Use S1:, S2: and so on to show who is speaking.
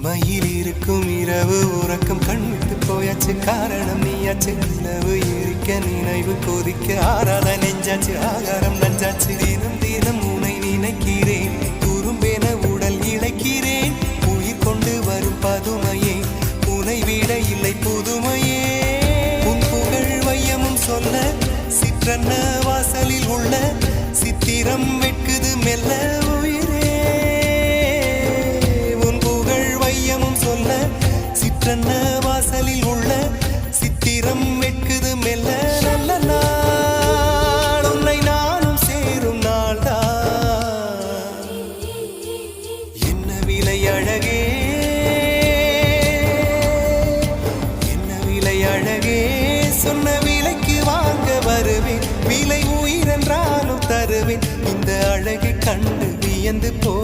S1: மயில் இருக்கும் இரவு உறக்கம் கண்விட்டு போயாச்சு காரணம் நீயாச்சு நிலவு எரிக்க நினைவு கொதிக்க ஆறாத நெஞ்சாச்சு ஆகாரம் நஞ்சாச்சு தினம் தினம் உனை நினைக்கிறேன் குறும்பென உடல் இழைக்கிறேன் உயிர் கொண்டு வரும் பதுமையே உனை விட இல்லை புதுமையே உன் புகழ் வையமும் சொல்ல சிற்றன்ன வாசலில் உள்ள சித்திரம் வெட்குது மெல்ல சிற்றன்ன வாசலில் உள்ள சித்திரம் வெட்குது மெல்ல நல்ல நாள் உன்னை நானும் சேரும் நாள்தான் என்ன விலை அழகே என்ன விலை அழகே சொன்ன விலைக்கு வாங்க வருவேன் விலை உயிரென்றாலும் தருவேன் இந்த அழகை கண்டு வியந்து போ